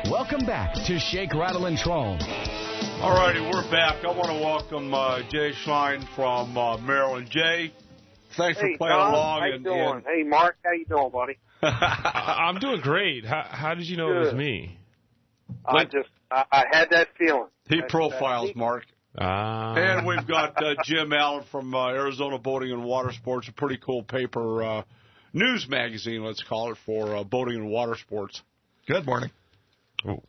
Welcome back to Shake, Rattle, and Troll. All righty, we're back. I want to welcome Jay Schlein from Maryland. Jay, thanks for playing Tom, along. How you doing? Hey, Mark, how you doing, buddy? I'm doing great. How did you know it was me? I had that feeling. He profiles Mark. And we've got Jim Allen from Arizona Boating and Water Sports, a pretty cool paper, news magazine, let's call it, for boating and water sports. Good morning. Oh,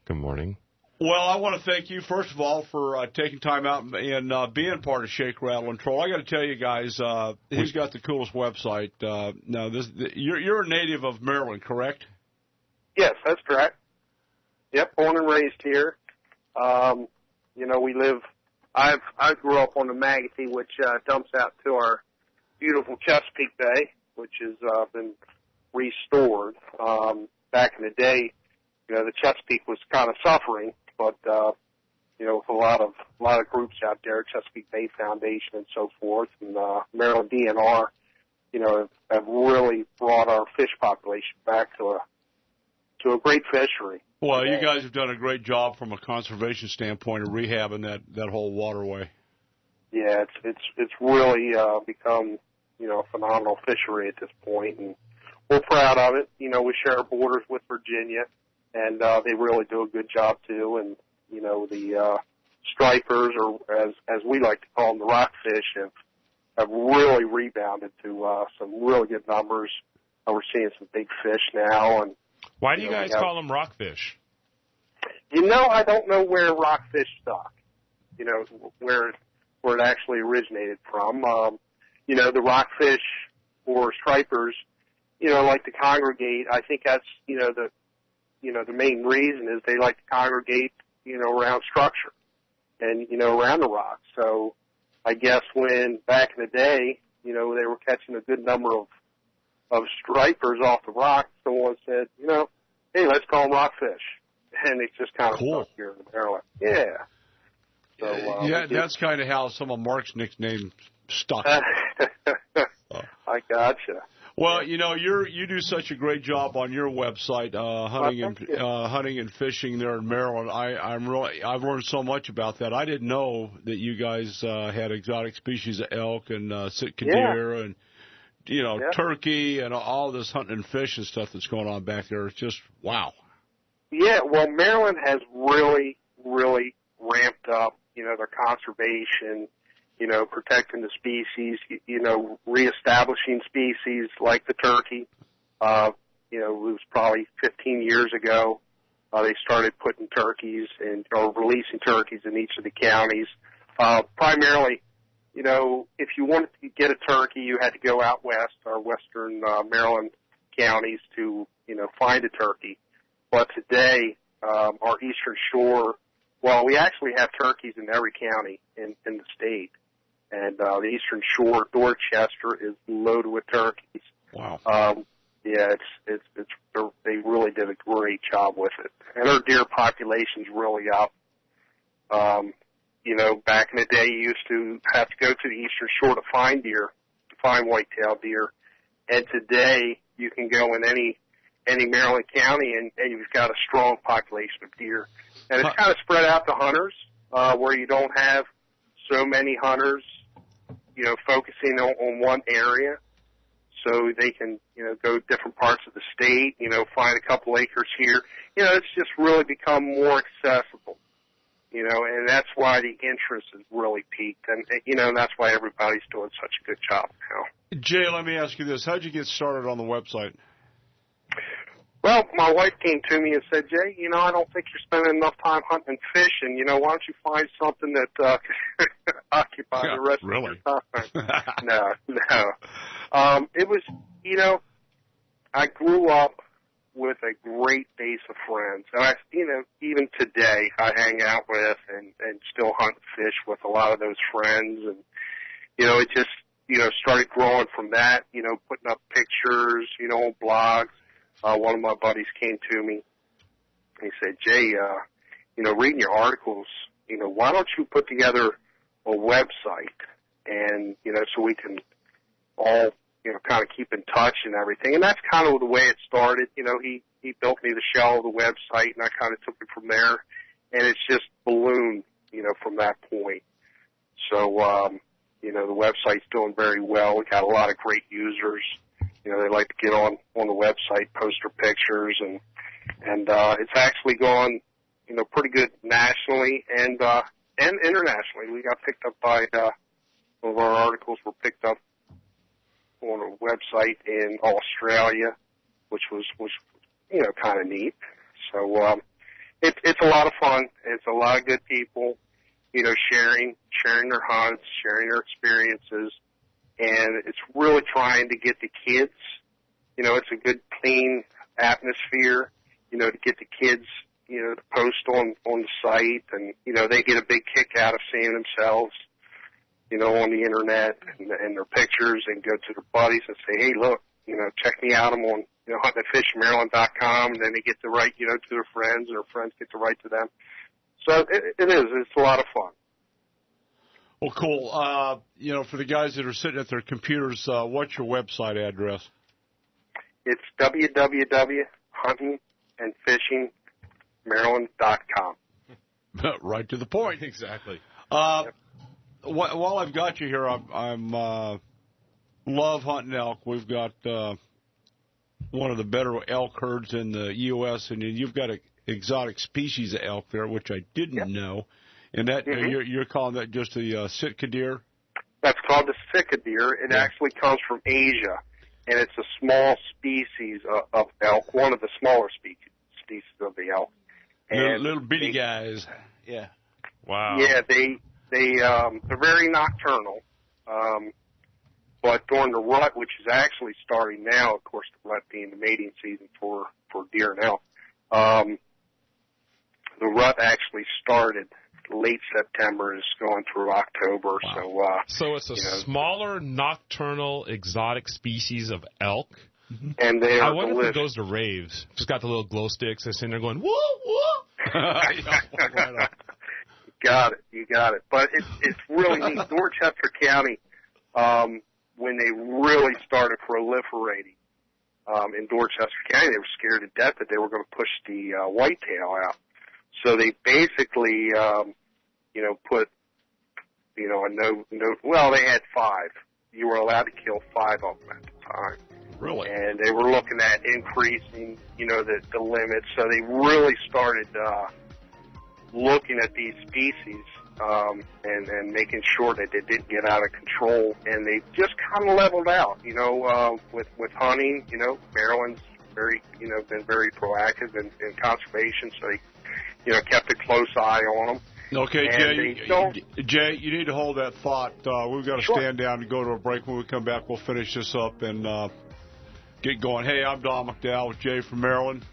good morning. Well, I want to thank you, first of all, for taking time out and being part of Shake, Rattle, and Troll. I got to tell you guys, he's got the coolest website. Now, you're a native of Maryland, correct? Yes, that's correct. Yep, born and raised here. We live. I grew up on the Magothy, which dumps out to our beautiful Chesapeake Bay, which has been restored. Back in the day, the Chesapeake was kind of suffering, but with a lot of groups out there, Chesapeake Bay Foundation and so forth, and Maryland DNR, have really brought our fish population back to a great fishery. Well, you guys have done a great job from a conservation standpoint of rehabbing that whole waterway. Yeah, it's really become a phenomenal fishery at this point, and we're proud of it. We share borders with Virginia, and they really do a good job too. And the stripers, or as we like to call them, the rockfish, have really rebounded to some really good numbers. We're seeing some big fish now, and why do you guys call them rockfish? I don't know where rockfish stock, where it actually originated from. The rockfish or stripers, like to congregate. I think that's, the main reason is they like to congregate, around structure and, around the rocks. So I guess when back in the day, they were catching a good number of stripers off the rock, someone said, hey, let's call them rockfish. And it's just kind of stuck here in Maryland. Yeah. So, that's kind of how some of Mark's nicknames stuck. I gotcha. Well, you do such a great job on your website, hunting and fishing there in Maryland. I've learned so much about that. I didn't know that you guys had exotic species of elk and Sitka deer and turkey and all this hunting and fish and stuff that's going on back there. It's just wow. Yeah, well, Maryland has really, really ramped up, their conservation, protecting the species, reestablishing species like the turkey. It was probably 15 years ago. They started putting turkeys or releasing turkeys in each of the counties. Primarily, if you wanted to get a turkey, you had to go out west, our western Maryland counties, to, find a turkey. But today, our eastern shore, well, we actually have turkeys in every county in the state. And the eastern shore, Dorchester, is loaded with turkeys. Wow. They really did a great job with it. And our deer population's really up. Back in the day, you used to have to go to the eastern shore to find deer, to find white-tailed deer. And today, you can go in any Maryland county, and you've got a strong population of deer. And it's kind of spread out to hunters, where you don't have so many hunters, focusing on one area. So they can, go different parts of the state, find a couple acres here. It's just really become more accessible, and that's why the interest has really peaked. And, that's why everybody's doing such a good job now. Jay, let me ask you this. How'd you get started on the website? Well, my wife came to me and said, Jay, I don't think you're spending enough time hunting and fishing. Why don't you find something that occupy the rest of your time? No. It was, I grew up with a great base of friends. And even today I hang out with and still hunt and fish with a lot of those friends. And, it just, started growing from that, putting up pictures, on blogs. One of my buddies came to me and he said, Jay, reading your articles, why don't you put together a website and, so we can all, kind of keep in touch and everything. And that's kind of the way it started. He he built me the shell of the website, and I kind of took it from there, and it's just ballooned, from that point. So, the website's doing very well. We got a lot of great users. They like to get on the website, post their pictures, and it's actually gone, pretty good nationally and internationally. We got picked up by, one of our articles were picked up on a website in Australia, which was kind of neat. So, it's a lot of fun. It's a lot of good people, sharing their hunts, sharing their experiences, and it's really trying to get the kids, it's a good, clean atmosphere, to get the kids, to post on the site, and, they get a big kick out of seeing themselves, on the internet and their pictures, and go to their buddies and say, hey, look, check me out. I'm on, huntingandfishingmaryland.com, and then they get to write, to their friends, and their friends get to write to them. So it's a lot of fun. Well, cool. For the guys that are sitting at their computers, what's your website address? It's www.huntingandfishingmaryland.com. Right to the point. Exactly. Yep. While I've got you here, I'm love hunting elk. We've got one of the better elk herds in the U.S., and you've got an exotic species of elk there, which I didn't know. And that you're calling that just the Sitka deer? That's called the Sitka deer. It actually comes from Asia, and it's a small species of elk, one of the smaller species of the elk. And little bitty guys. Yeah. Wow. Yeah, they're very nocturnal. But during the rut, which is actually starting now, of course, the rut being the mating season for deer and elk, the rut actually started late September, is going through October. Wow. So it's a smaller nocturnal exotic species of elk. And they are I wonder delicious. if it goes to raves. Just got the little glow sticks. They're sitting there going, woo, woo. You got it. But it's really neat. Dorchester County, when they really started proliferating in Dorchester County, they were scared to death that they were going to push the whitetail out. So they basically, put, a no. Well, they had 5. You were allowed to kill 5 of them at the time. Really? And they were looking at increasing, the limits. So they really started looking at these species and making sure that they didn't get out of control. And they just kind of leveled out, with hunting. Maryland's been very proactive in conservation, so they, kept a close eye on them. Okay, Jay, you need to hold that thought. We've got to stand down and go to a break. When we come back, we'll finish this up and get going. Hey, I'm Don McDowell with Jay from Maryland.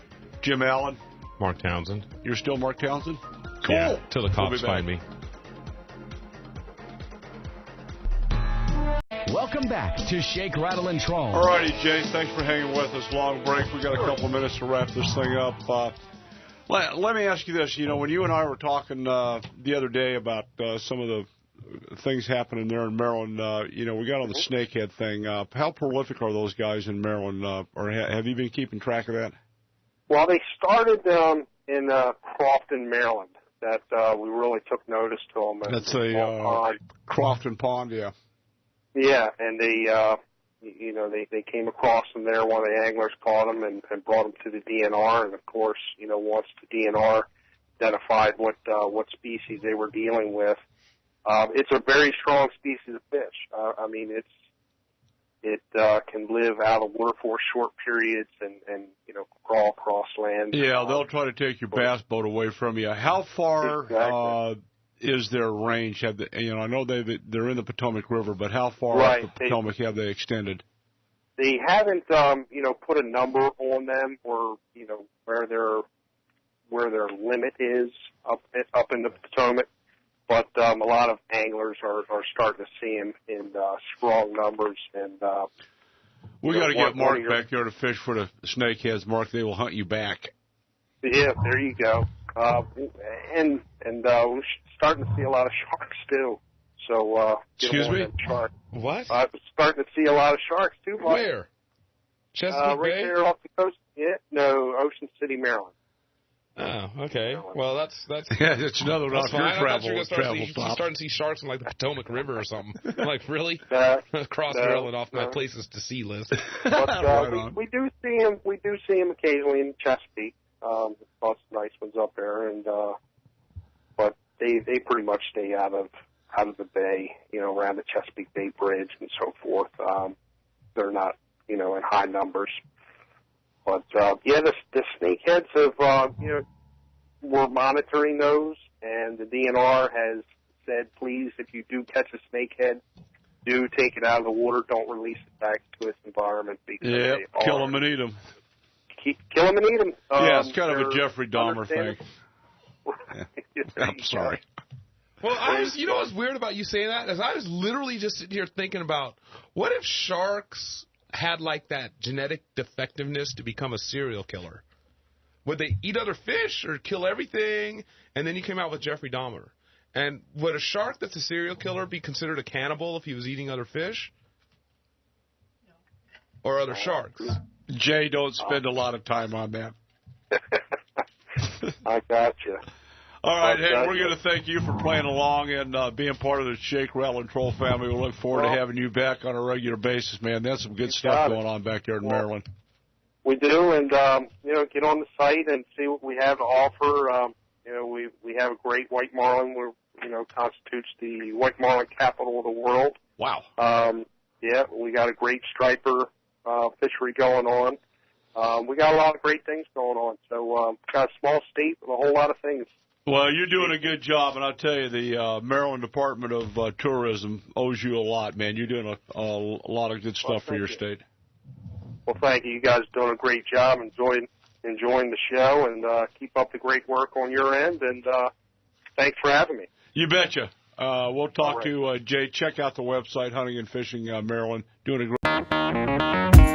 Jim Allen. Mark Townsend. You're still Mark Townsend? Cool. Yeah, till the cops find me. Welcome back to Shake, Rattle, and Troll. All righty, Jay, thanks for hanging with us. Long break. We got a couple of minutes to wrap this thing up. Let me ask you this. When you and I were talking the other day about some of the things happening there in Maryland, we got on the snakehead thing. How prolific are those guys in Maryland, or have you been keeping track of that? Well, they started in Crofton, Maryland. That we really took notice to them. That's a Crofton Pond, yeah. Yeah, and they came across them there. One of the anglers caught them and brought them to the DNR, and of course, once the DNR identified what species they were dealing with, it's a very strong species of fish. It can live out of water for short periods and crawl across land. Yeah, they'll try to take your bass boat away from you. How far is their range? I know they're in the Potomac River, but how far up the Potomac have they extended? They haven't, put a number on them, or where their limit is up in the Potomac. But a lot of anglers are starting to see them in strong numbers. And we got to get Mark back there to fish for the snakeheads. Mark, they will hunt you back. Yeah, there you go. And we're starting to see a lot of sharks too. So excuse me. Shark. What? Starting to see a lot of sharks too. Mark. Where? Chesapeake right Bay? there off the coast. Yeah, no, Ocean City, Maryland. Oh, okay. Well, that's yeah, that's another one off your travel stop. Starting to see sharks in like the Potomac River or something. I'm like, really? Cross no, Maryland off my places to see list. But right we do see him. We do see him occasionally in Chesapeake. Lots of nice ones up there, and but they pretty much stay out of the bay. You know, around the Chesapeake Bay Bridge and so forth. They're not, you know, in high numbers. But, yeah, the snakeheads have, you know, we're monitoring those, and the DNR has said, please, if you do catch a snakehead, do take it out of the water. Don't release it back to its environment. Because kill them and eat them. Kill them and eat them. Yeah, it's kind of a Jeffrey Dahmer thing. I'm sorry. Well, you know what's weird about you saying that? Is I was literally just sitting here thinking about, what if sharks had like that genetic defectiveness to become a serial killer? Would they eat other fish or kill everything? And then you came out with Jeffrey Dahmer. And would a shark that's a serial killer be considered a cannibal if he was eating other fish? No. Or other sharks? Jay, don't spend a lot of time on that. I got you. All right, hey, we're going to thank you for playing along and being part of the Shake, Rattle, and Troll family. We look forward to having you back on a regular basis, man. That's some good stuff going on back there in Maryland. We do, and, you know, get on the site and see what we have to offer. You know, we have a great white marlin. We're, you know, constitutes the white marlin capital of the world. Wow. Yeah, we got a great striper fishery going on. We got a lot of great things going on. So, got a small state with a whole lot of things. Well, you're doing a good job, and I'll tell you, the Maryland Department of Tourism owes you a lot, man. You're doing a lot of good stuff for your state. Well, thank you. You guys are doing a great job, enjoying the show, and keep up the great work on your end, and thanks for having me. You betcha. We'll talk to Jay. Check out the website, Hunting and Fishing Maryland. Doing a great